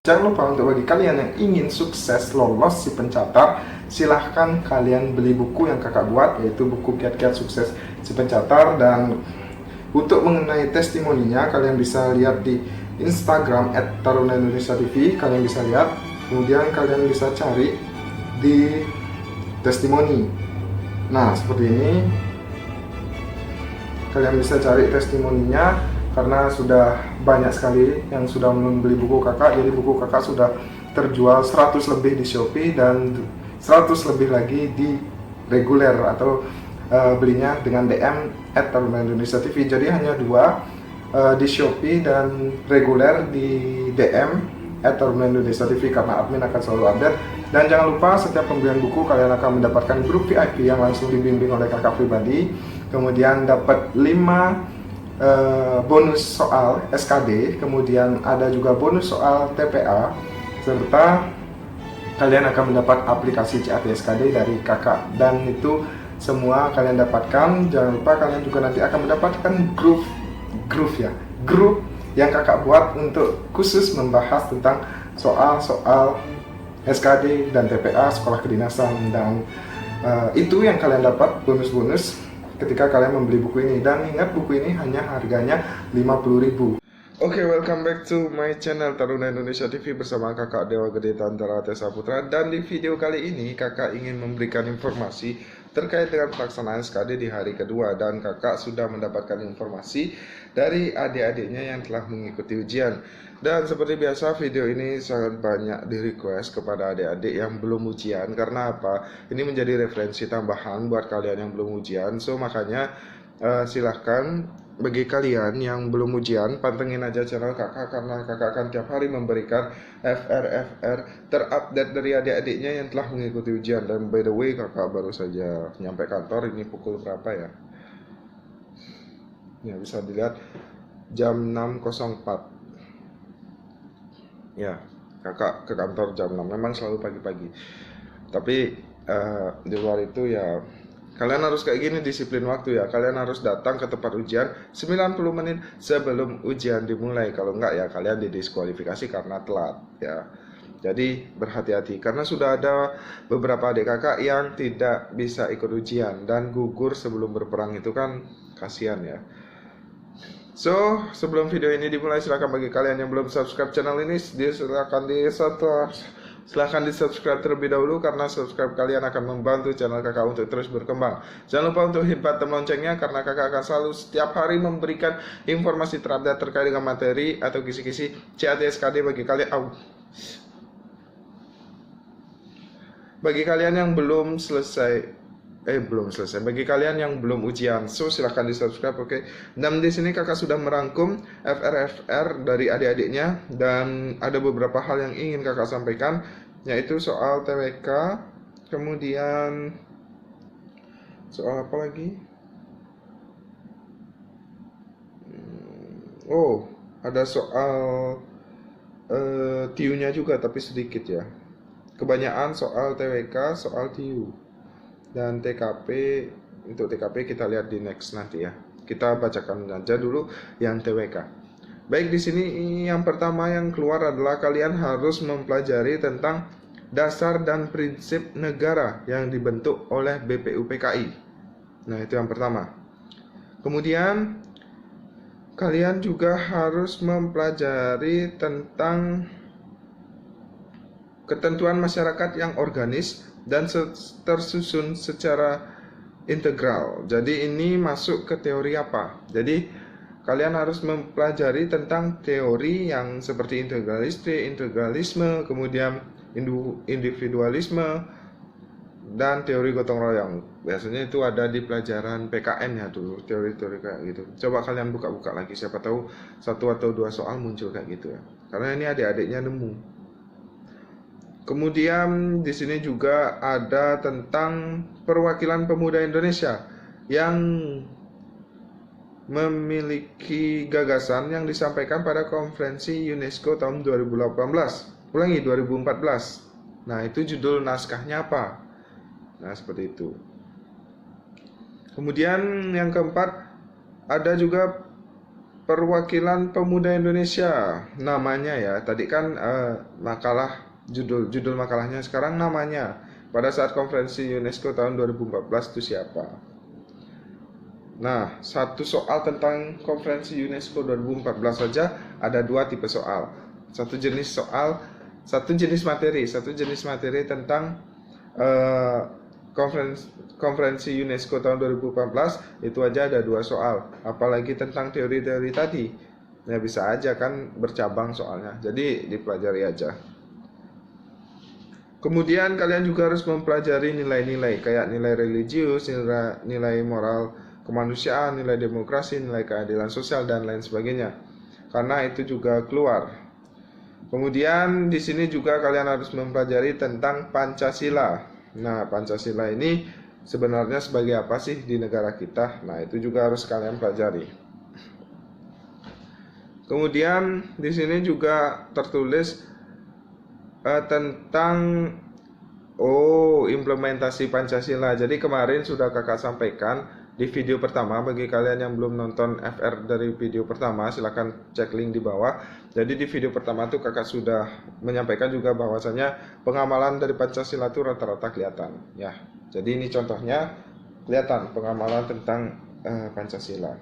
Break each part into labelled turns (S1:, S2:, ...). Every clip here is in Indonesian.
S1: Jangan lupa untuk bagi kalian yang ingin sukses lolos si pencatat, silahkan kalian beli buku yang kakak buat, yaitu buku Kiat-Kiat Sukses si Pencatat. Dan untuk mengenai testimoninya, kalian bisa lihat di Instagram @taruna_indonesia_tv, kalian bisa lihat. Kemudian kalian bisa cari di testimoni. Nah, seperti ini. Kalian bisa cari testimoninya karena sudah banyak sekali yang sudah membeli buku kakak. Jadi buku kakak sudah terjual 100 lebih di Shopee dan 100 lebih lagi di reguler atau belinya dengan DM @taruna_indonesia_tv. Jadi hanya dua, di Shopee dan reguler di DM @taruna_indonesia_tv, karena admin akan selalu update. Dan jangan lupa setiap pembelian buku kalian akan mendapatkan grup VIP yang langsung dibimbing oleh kakak pribadi. Kemudian dapat 5 bonus soal SKD, kemudian ada juga bonus soal TPA, serta kalian akan mendapat aplikasi CAT SKD dari kakak. Dan itu semua kalian dapatkan. Jangan lupa kalian juga nanti akan mendapatkan grup yang kakak buat untuk khusus membahas tentang soal-soal SKD dan TPA sekolah kedinasan. Dan itu yang kalian dapat bonus-bonus ketika kalian membeli buku ini. Dan ingat, buku ini hanya harganya 50.000. Oke, welcome back to my channel Taruna Indonesia TV bersama kakak Dewa Gede Tantara Tessa Putra. Dan di video kali ini kakak ingin memberikan informasi terkait dengan pelaksanaan SKD di hari kedua. Dan kakak sudah mendapatkan informasi dari adik-adiknya yang telah mengikuti ujian. Dan seperti biasa, video ini sangat banyak di request kepada adik-adik yang belum ujian. Karena apa? Ini menjadi referensi tambahan buat kalian yang belum ujian. So makanya silahkan bagi kalian yang belum ujian, pantengin aja channel kakak, karena kakak akan tiap hari memberikan FR terupdate dari adik-adiknya yang telah mengikuti ujian. Dan by the way, kakak baru saja nyampe kantor. Ini pukul berapa ya? Ya, bisa dilihat jam 6.04. Ya, kakak ke kantor jam 6. Memang selalu pagi-pagi. Tapi di luar itu ya kalian harus kayak gini, disiplin waktu ya. Kalian harus datang ke tempat ujian 90 menit sebelum ujian dimulai. Kalau enggak ya kalian didiskualifikasi karena telat ya. Jadi berhati-hati, karena sudah ada beberapa adik kakak yang tidak bisa ikut ujian dan gugur sebelum berperang. Itu kan kasihan ya. So, sebelum video ini dimulai, silahkan bagi kalian yang belum subscribe channel ini, silahkan di subscribe terlebih dahulu, karena subscribe kalian akan membantu channel kakak untuk terus berkembang. Jangan lupa untuk hit button loncengnya, karena kakak akan selalu setiap hari memberikan informasi terupdate terkait dengan materi atau kisi-kisi CAT SKD bagi kalian. Bagi kalian yang belum selesai, bagi kalian yang belum ujian, so silahkan di subscribe, oke? Dan di sini kakak sudah merangkum FR dari adik-adiknya, dan ada beberapa hal yang ingin kakak sampaikan, yaitu soal TWK, kemudian soal apa lagi? Ada soal TIU-nya juga, tapi sedikit ya. Kebanyakan soal TWK, soal TIU. Dan TKP, untuk TKP kita lihat di next nanti ya. Kita bacakan aja dulu yang TWK. Baik, di sini yang pertama yang keluar adalah kalian harus mempelajari tentang dasar dan prinsip negara yang dibentuk oleh BPUPKI. Nah, itu yang pertama. Kemudian kalian juga harus mempelajari tentang ketentuan masyarakat yang organis dan tersusun secara integral. Jadi ini masuk ke teori apa? Jadi kalian harus mempelajari tentang teori yang seperti integralisme, kemudian individualisme, dan teori gotong royong. Biasanya itu ada di pelajaran PKN ya dulu, teori-teori kayak gitu. Coba kalian buka-buka lagi, siapa tahu 1 atau 2 soal muncul kayak gitu ya. Karena ini adik-adiknya nemu. Kemudian di sini juga ada tentang perwakilan pemuda Indonesia yang memiliki gagasan yang disampaikan pada konferensi UNESCO tahun 2018. Ulangi, 2014. Nah, itu judul naskahnya apa? Nah, seperti itu. Kemudian yang keempat, ada juga perwakilan pemuda Indonesia namanya ya. Tadi kan makalah judul makalahnya, sekarang namanya. Pada saat konferensi UNESCO tahun 2014 itu siapa? Nah, satu soal tentang konferensi UNESCO 2014 saja ada 2 tipe soal. Satu jenis materi tentang konferensi UNESCO tahun 2014 itu aja ada 2 soal. Apalagi tentang teori-teori tadi. Ya bisa aja kan bercabang soalnya. Jadi dipelajari aja. Kemudian kalian juga harus mempelajari nilai-nilai kayak nilai religius, nilai moral kemanusiaan, nilai demokrasi, nilai keadilan sosial dan lain sebagainya. Karena itu juga keluar. Kemudian di sini juga kalian harus mempelajari tentang Pancasila. Nah, Pancasila ini sebenarnya sebagai apa sih di negara kita? Nah, itu juga harus kalian pelajari. Kemudian di sini juga tertulis tentang implementasi Pancasila. Jadi kemarin sudah kakak sampaikan di video pertama. Bagi kalian yang belum nonton FR dari video pertama, silahkan cek link di bawah. Jadi di video pertama tuh kakak sudah menyampaikan juga bahwasanya pengamalan dari Pancasila itu rata-rata kelihatan ya. Jadi ini contohnya kelihatan pengamalan tentang Pancasila.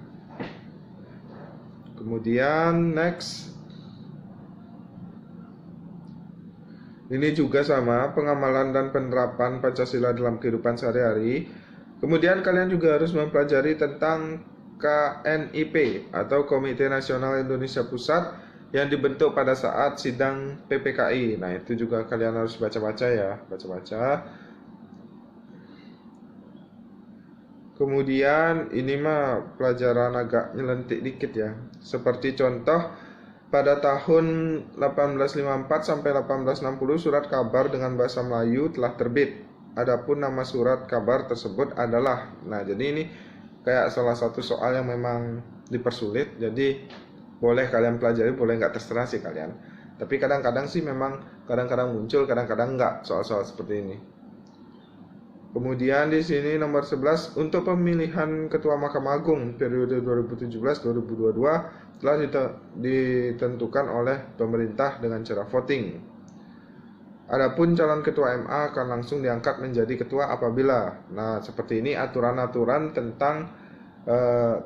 S1: Kemudian next, ini juga sama, pengamalan dan penerapan Pancasila dalam kehidupan sehari-hari. Kemudian kalian juga harus mempelajari tentang KNIP atau Komite Nasional Indonesia Pusat yang dibentuk pada saat sidang PPKI. Nah, itu juga kalian harus baca-baca ya, baca-baca. Kemudian ini mah pelajaran agak nyelentik dikit ya. Seperti contoh, pada tahun 1854 sampai 1860 surat kabar dengan bahasa Melayu telah terbit. Adapun nama surat kabar tersebut adalah. Nah, jadi ini kayak salah satu soal yang memang dipersulit. Jadi boleh kalian pelajari, boleh nggak, terserah sih kalian. Tapi kadang-kadang sih memang kadang-kadang muncul, kadang-kadang nggak soal-soal seperti ini. Kemudian di sini nomor 11, untuk pemilihan Ketua Mahkamah Agung periode 2017-2022 telah ditentukan oleh pemerintah dengan cara voting. Adapun calon Ketua MA akan langsung diangkat menjadi ketua apabila. Nah, seperti ini aturan-aturan tentang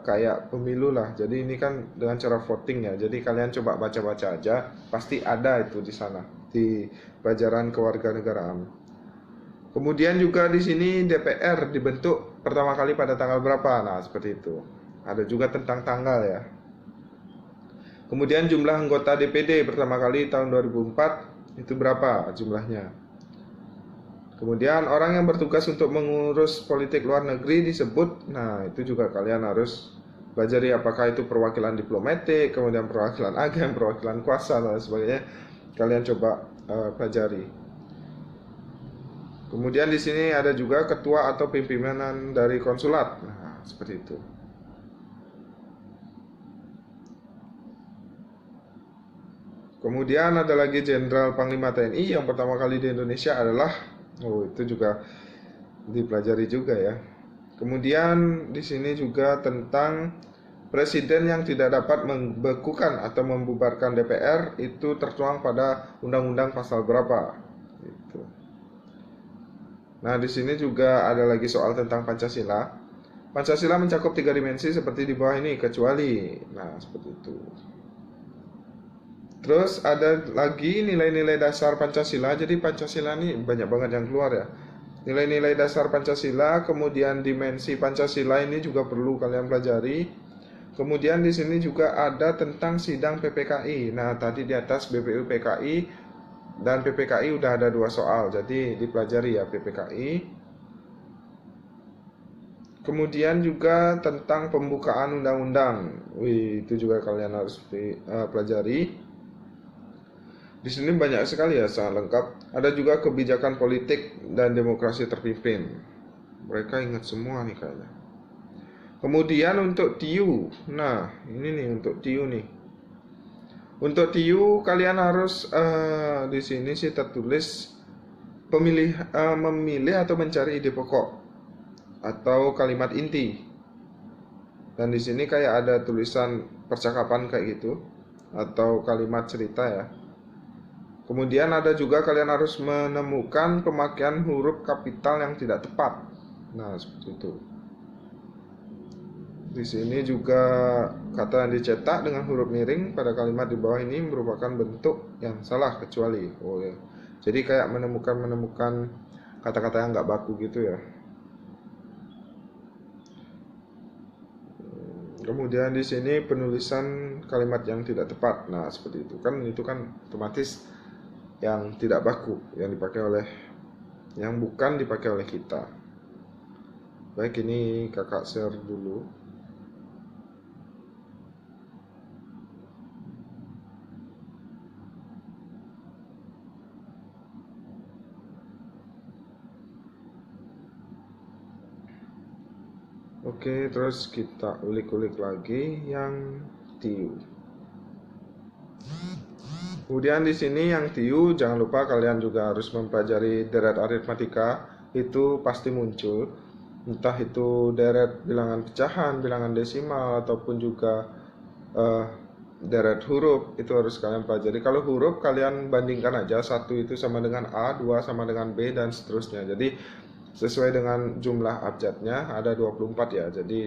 S1: kayak pemilu lah. Jadi ini kan dengan cara voting ya. Jadi kalian coba baca-baca aja, pasti ada itu di sana di pelajaran kewarganegaraan. Kemudian juga di sini DPR dibentuk pertama kali pada tanggal berapa? Nah, seperti itu. Ada juga tentang tanggal ya. Kemudian jumlah anggota DPD pertama kali tahun 2004 itu berapa jumlahnya? Kemudian orang yang bertugas untuk mengurus politik luar negeri disebut. Nah, itu juga kalian harus pelajari, apakah itu perwakilan diplomatik, kemudian perwakilan agen, perwakilan kuasa dan sebagainya. Kalian coba pelajari. Kemudian di sini ada juga ketua atau pimpinan dari konsulat. Nah, seperti itu. Kemudian ada lagi Jenderal Panglima TNI yang pertama kali di Indonesia adalah, itu juga dipelajari juga ya. Kemudian di sini juga tentang presiden yang tidak dapat membekukan atau membubarkan DPR itu tertuang pada undang-undang pasal berapa. Gitu. Nah, di sini juga ada lagi soal tentang Pancasila. Pancasila mencakup 3 dimensi seperti di bawah ini, kecuali. Nah, seperti itu. Terus ada lagi nilai-nilai dasar Pancasila. Jadi Pancasila ini banyak banget yang keluar ya. Nilai-nilai dasar Pancasila, kemudian dimensi Pancasila ini juga perlu kalian pelajari. Kemudian di sini juga ada tentang sidang PPKI. Nah, tadi di atas BPU PKI dan PPKI udah ada 2 soal, jadi dipelajari ya PPKI. Kemudian juga tentang pembukaan undang-undang. Itu juga kalian harus pelajari. Di sini banyak sekali ya, sangat lengkap. Ada juga kebijakan politik dan demokrasi terpimpin. Mereka ingat semua nih kayaknya. Kemudian untuk TIU. Nah, ini nih untuk TIU nih. Untuk TIU kalian harus di sini sih tertulis memilih atau mencari ide pokok atau kalimat inti. Dan di sini kayak ada tulisan percakapan kayak gitu atau kalimat cerita ya. Kemudian ada juga kalian harus menemukan pemakaian huruf kapital yang tidak tepat. Nah, seperti itu. Di sini juga kata yang dicetak dengan huruf miring pada kalimat di bawah ini merupakan bentuk yang salah kecuali. Oh ya. Jadi kayak menemukan kata-kata yang nggak baku gitu ya. Kemudian di sini penulisan kalimat yang tidak tepat. Nah, seperti itu kan otomatis yang tidak baku yang bukan dipakai oleh kita. Baik, ini kakak share dulu. Oke, terus kita ulik-ulik lagi yang tiu. Kemudian di sini yang tiu, jangan lupa kalian juga harus mempelajari deret aritmatika, itu pasti muncul. Entah itu deret bilangan pecahan, bilangan desimal, ataupun juga deret huruf, itu harus kalian pelajari. Kalau huruf kalian bandingkan aja, 1 itu sama dengan A, 2 sama dengan B, dan seterusnya. Jadi sesuai dengan jumlah abjadnya ada 24 ya. Jadi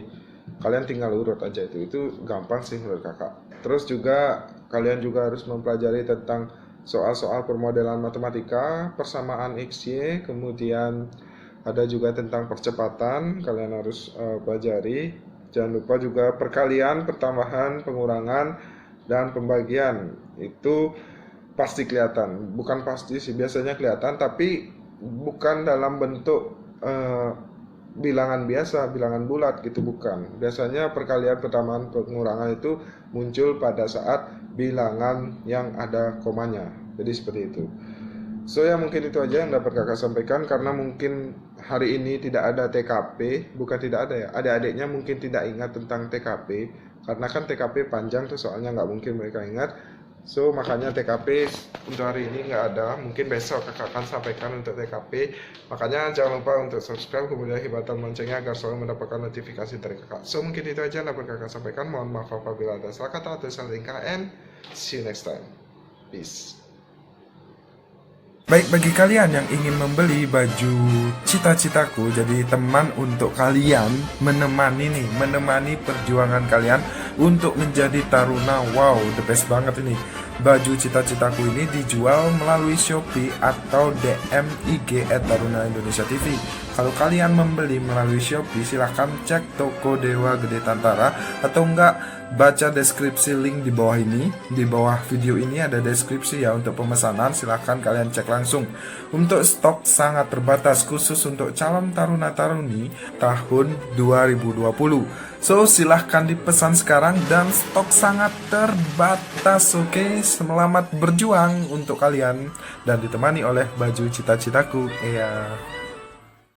S1: kalian tinggal urut aja, itu gampang sih menurut kakak. Terus juga kalian juga harus mempelajari tentang soal-soal permodelan matematika, persamaan XY, kemudian ada juga tentang percepatan kalian harus pelajari. Jangan lupa juga perkalian, pertambahan, pengurangan, dan pembagian. Itu pasti kelihatan, bukan pasti sih, biasanya kelihatan, tapi bukan dalam bentuk bilangan biasa, bilangan bulat gitu, bukan. Biasanya perkalian, pertambahan, pengurangan itu muncul pada saat bilangan yang ada komanya. Jadi seperti itu. So ya, mungkin itu aja yang dapat kakak sampaikan, karena mungkin hari ini tidak ada TKP, bukan tidak ada ya, adik-adiknya mungkin tidak ingat tentang TKP, karena kan TKP panjang tuh soalnya, nggak mungkin mereka ingat. So makanya TKP untuk hari ini nggak ada, mungkin besok kakak akan sampaikan untuk TKP. Makanya jangan lupa untuk subscribe, kemudian hibatan loncengnya agar selalu mendapatkan notifikasi dari kakak. So mungkin itu aja yang dapat kakak sampaikan, mohon maaf apabila ada salah kata atau salah tingkah, and see you next time. Peace.
S2: Baik, bagi kalian yang ingin membeli baju cita-citaku, jadi teman untuk kalian menemani perjuangan kalian untuk menjadi taruna. Wow, the best banget ini. Baju cita-citaku ini dijual melalui Shopee atau DM IG @taruna_indonesia_tv. Kalau kalian membeli melalui Shopee, silahkan cek toko Dewa Gede Tantara, atau enggak baca deskripsi link di bawah ini. Di bawah video ini ada deskripsi ya untuk pemesanan, silahkan kalian cek langsung. Untuk stok sangat terbatas, khusus untuk calon taruna-taruni tahun 2020. So silahkan dipesan sekarang dan stok sangat terbatas. Oke, selamat berjuang untuk kalian dan ditemani oleh baju cita-citaku. Iya.